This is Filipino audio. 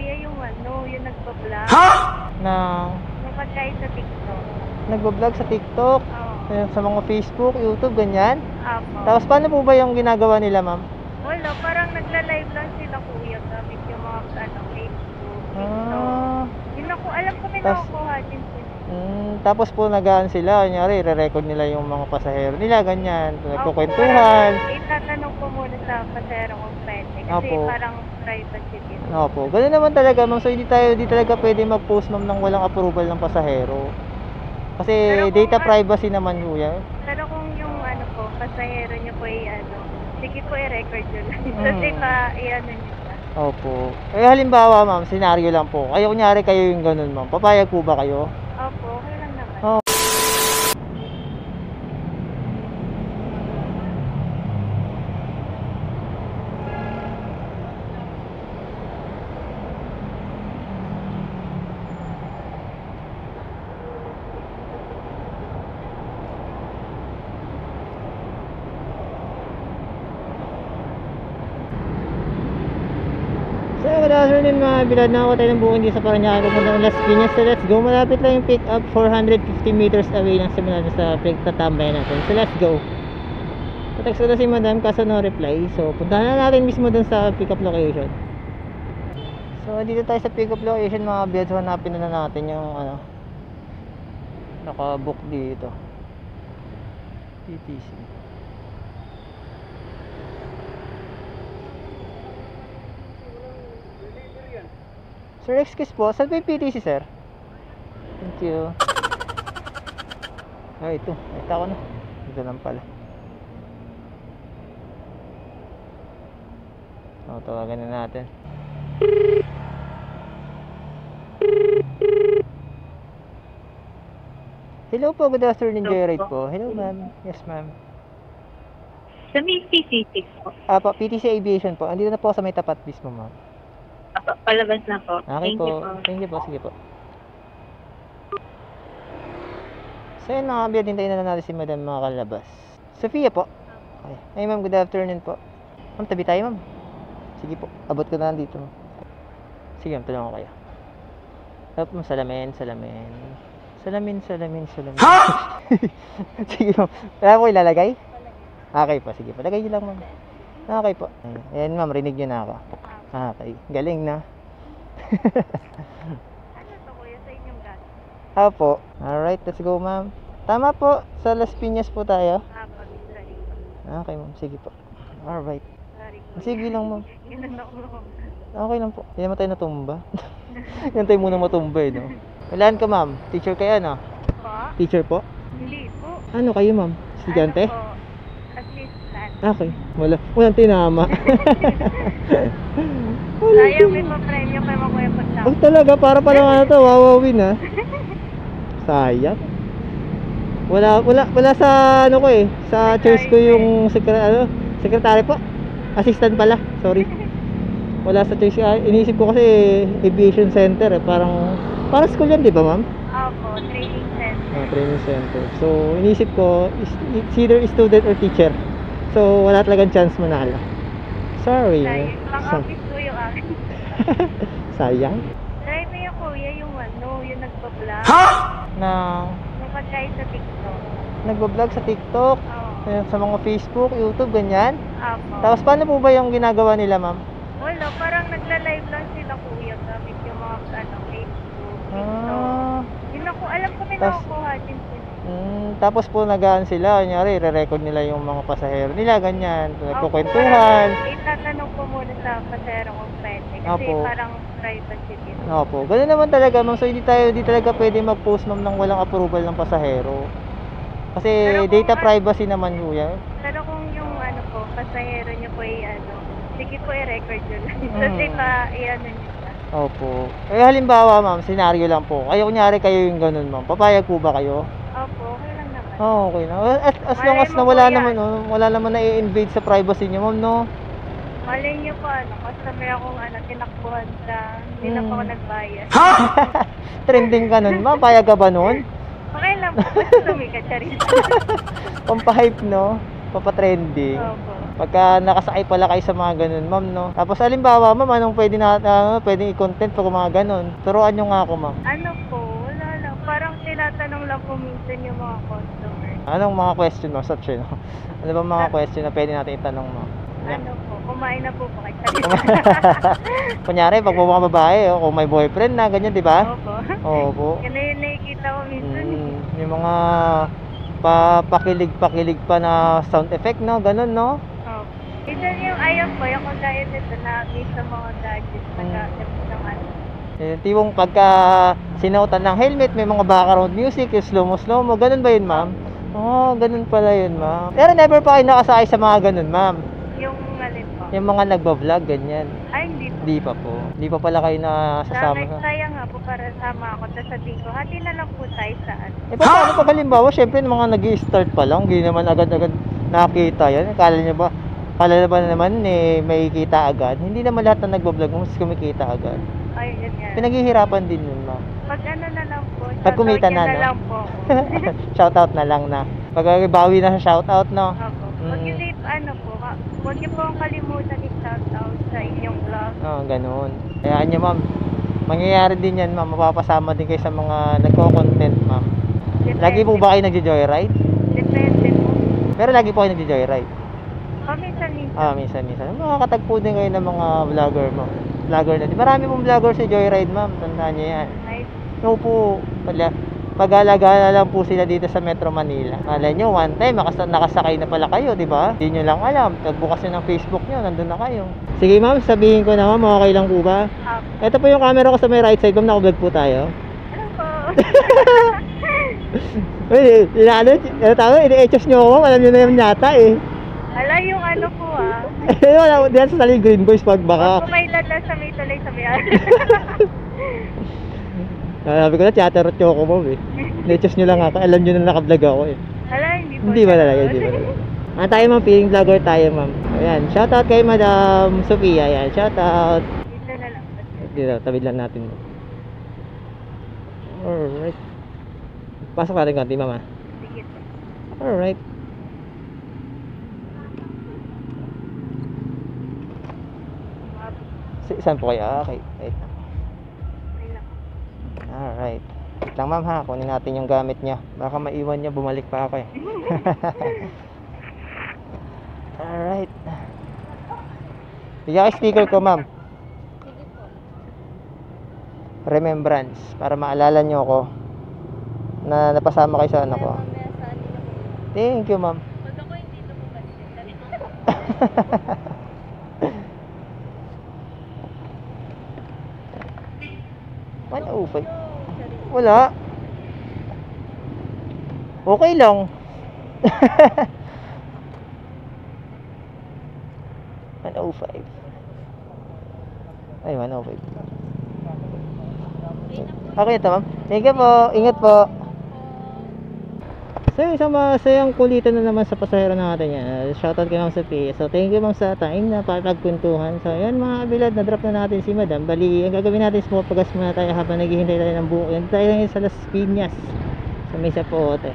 kuya yung yung nagpa-vlog. Ha? Yung pagkain sa TikTok. Nagbablog sa TikTok, Oo. sa mga Facebook, YouTube, ganyan. Apo. Tapos paano po ba yung ginagawa nila, ma'am? Wala, parang nagla-live lang sila kuya gamit yung mga Facebook, TikTok. Ah, Yun ako, alam ko may Tas- nakukuha din sila. Tapos po nagaan sila, kunyari, re-record nila yung mga pasahero nila, ganyan, Opo, nagkukwentuhan. parang itatanong ko muna sa pasero kung pwede. Kasi Opo. parang privacy din. Opo, ganun naman talaga, ma'am. So hindi talaga pwede mag-post, ma'am, ng walang approval ng pasahero. Kasi Pero kung data ano- privacy naman po yan. Pero kung yung po, pasahero niyo po sige po i-record nyo lang. Mm. Kasi i-ano nyo siya. Opo. Eh halimbawa, ma'am, senaryo lang po. Kayo, kunyari kayo yung ganun, ma'am. Papayag po ba kayo? Opo, okay lang naman. Oh. So, good afternoon mga bilad, na tayo ng buong dito sa Parañaque pumunta ng Las Piñas. So, let's go. Malapit lang yung pick up, 450 meters away lang simula sa pinagtatambayan natin. So, let's go. Text ko na si madam kaso no reply. So, puntahan na natin mismo dun sa pick up location. So, dito tayo sa pick up location mga bilad. So, hanapin na natin yung naka-book dito. PTC. Sir, excuse po. Saan po yung PTC, sir? Thank you. Ito. Nakita ko na. Dito lang pala. So, tawagan na natin. Hello po. Good afternoon, Joyride po. Hello, ma'am. Yes, ma'am. Sa may PCC po. PTC Aviation po. Andito na po sa may tapat mismo, ma'am. Palabas na po. Okay po. Thank you po. Sige po. So yun mga kabiyad, hintayin na natin si madam mga kalabas. Sophia po. Okay. Ay ma'am, good afternoon po. Ma'am, tabi tayo ma'am. Sige po. Abot ko na dito. Sige ma'am, tulungan ko kayo. Up ma'am, salamin. Ha? Sige ma'am. Wala po ilalagay? Okay po, sige po. Lagay nyo lang ma'am. Okay po. Ayan ma'am, rinig nyo na ako. Okay, galing na. Ano to kuya sa inyong gas? Apo. Alright, let's go ma'am. Tama po, sa Las Piñas po tayo. Apo, sorry. Okay ma'am, sige po. Alright. Sorry. Sige lang ma'am. Ganun ako. Okay lang po. Hindi naman tayo natumba. Yan tayo muna matumba eh, no? Walaan ka ma'am. Teacher kayo, no? Po? Teacher po? Hindi po. Ano kayo ma'am? Estudyante? Ano po? Assistant. Okay. Walang tinama. Sayang may pa-premyo kayo makuya pagsama. Oh, talaga, para palang ano to, wawawin ha. Sayang. Wala sa ano ko eh, sa choice ko yung secretary po. Assistant pala, sorry. Wala sa choice. Iniisip ko kasi aviation center eh, parang school yan, di ba ma'am? Opo, training center. Training center. So, iniisip ko, it's either student or teacher. So, wala talagang chance manalo. Sorry. Sayang. Pang-office ko yung akin. Sayang. Try mo yung kuya yung yung nagpa-vlog. Ha? Yung pagkain sa TikTok. Nagbablog sa TikTok, Oo. sa mga Facebook, YouTube, ganyan. Opo. Tapos paano po ba yung ginagawa nila, ma'am? Wala, parang nagla-live lang sila kuya gamit yung mga Facebook, TikTok. Ah, Yun ako, alam ko may Tas- nakukuha din sila. tapos po nagaan sila, kunyari, re-record nila yung mga pasahero nila, ganyan, Opo, nagkukwentuhan. parang itatanong ko muna sa pasero kung pwede. Kasi Opo. parang privacy din. Opo, ganun naman talaga, ma'am. So hindi talaga pwede mag-post, ma'am, ng walang approval ng pasahero. Kasi Pero kung data privacy naman po yan. Pero kung yung po, pasahero niyo po sige po i-record nyo lang. Kasi i-ano nyo siya. Opo. Eh halimbawa, ma'am, senaryo lang po. Kayo, kunyari kayo yung ganun, ma'am. Papayag po ba kayo? Opo, okay lang naman. Okay na. As long Malay as mo na po wala yan. naman, wala naman na i-invade sa privacy niyo, ma'am, no? Malay niyo po, customer akong tinakbuhan sa, hindi na po ako nagbayad. Trending ka nun, ma'am. Payag ka ba nun? Okay lang po, basta sumikat siya rin. Pampahype, no? Papatrending. Opo. Pagka nakasakay pala kayo sa mga ganun, ma'am, no? Tapos halimbawa, ma'am, anong pwedeng i-content pag mga ganun? Turuan nyo nga ako, ma'am. Ano po, wala lang. Parang tinatanong lang po minsan yung mga customer. Anong mga question, ma'am, sa chin? Ano ba mga question na pwede natin itanong, ma'am? Ano po, kumain na po ba kayo? Kunyari, pag mga babae, kung may boyfriend na, ganyan, di ba? Opo. Opo. Yan na yung nakikita ko minsan. Yung mga pakilig pa na sound effect, no? Ganun, no? Opo. Minsan yung ayaw po, yung kagaya nito na miss sa mga gadgets, nag-aasap ng ano. Yung tipong pagka sinuotan ng helmet, may mga background music, yung slow mo, ganun ba yun, ma'am? Oo, ganun pala yun, ma'am. Pero never pa kayo nakasakay sa mga ganun, ma'am. Yung alin po? Yung mga nagbablog, ganyan. Ay, hindi po. Hindi pa po. Hindi pa pala kayo nasasama. Sayang nga po para sama ako. Tapos sabihin ko, hati na lang po tayo saan. Eh, paano pag halimbawa, syempre, yung mga nag-i-start pa lang, hindi naman agad-agad nakita yan. Akala na ba naman may kita agad? Hindi naman lahat na nagbablog, mas kumikita agad. Ay, yun nga. Pinaghihirapan din yun, ma'am. Pag ano na lang po. Pag kumita shoutout na, nyo no? lang po. Shoutout na lang na. Pag bawi na sa shoutout, no? Opo. Huwag nyo ano po, huwag nyo po ang kalimutan i-shoutout sa inyong vlog. Oo, ganoon. Kaya nyo, ma'am. Mangyayari din yan, ma'am. Mapapasama din kayo sa mga nagko-content, ma'am. Lagi po ba kayo nagjo-joyride? Depende po. Pero lagi po kayo nagjo-joyride? Minsan-minsan. Minsan. Makakatagpo din kayo ng mga vlogger, ma'am. Vlogger na din. Marami pong vlogger sa joyride, ma'am. Tandaan nyo yan. Nice. No po. Pag-alagala lang po sila dito sa Metro Manila. Malay nyo, one time, nakasakay na pala kayo, di ba? Hindi nyo lang alam. Pagbukas nyo ng Facebook nyo, nandun na kayo. Sige, ma'am, sabihin ko na, ma'am, okay lang po ba? Ito po yung camera ko sa may right side, ma'am. Naka-vlog po tayo. Ano po? Uy, ini-etchos nyo ako, ma'am. Alam nyo na yung yata, eh. Ala, yung ano po Wala, diyan sa Sally Green Boys, pag baka. Huwag po may lala sa may tuloy sa bayan. Sabi ko na, chatarot nyo ako, ma'am, eh. Etchos nyo lang ako. Alam nyo na naka-vlog ako, eh. Ala, hindi po. Hindi ba talaga, hindi ba talaga. Tayo, ma'am, feeling vlogger tayo, ma'am. Ayan, shoutout kay Madam Sophia. Ayan, shoutout. Dito na lang. Dito, tabid lang natin. Alright. Pasok natin konti, mama. Sige po. Alright. Saan po kayo? Okay. Wait. Alright. Wait lang, ma'am, ha. Kunin natin yung gamit niya. Baka maiwan niya, bumalik pa ako, eh. Alright. Bigyan kayo sticker ko, ma'am. Remembrance. Para maalala nyo ako na napasama kayo sa anak ko. Thank you, ma'am. Pag ako hindi ito po kasi. 105. Wala. Okay lang. Ay, 105. Okay ito, ma'am. Thank you po. Ingat po. So, isang masayang kulitan na naman sa pasahero natin yan. Shoutout kay Ma'am Sophia. So, thank you, ma'am, sa time na pagkwentuhan. So, yan mga kabilad, na-drop na natin si Madam. Bali, ang gagawin natin is pumapagas muna tayo habang naghihintay tayo ng buko. Yan tayo lang sa Las Piñas. Sa Mesa Pote.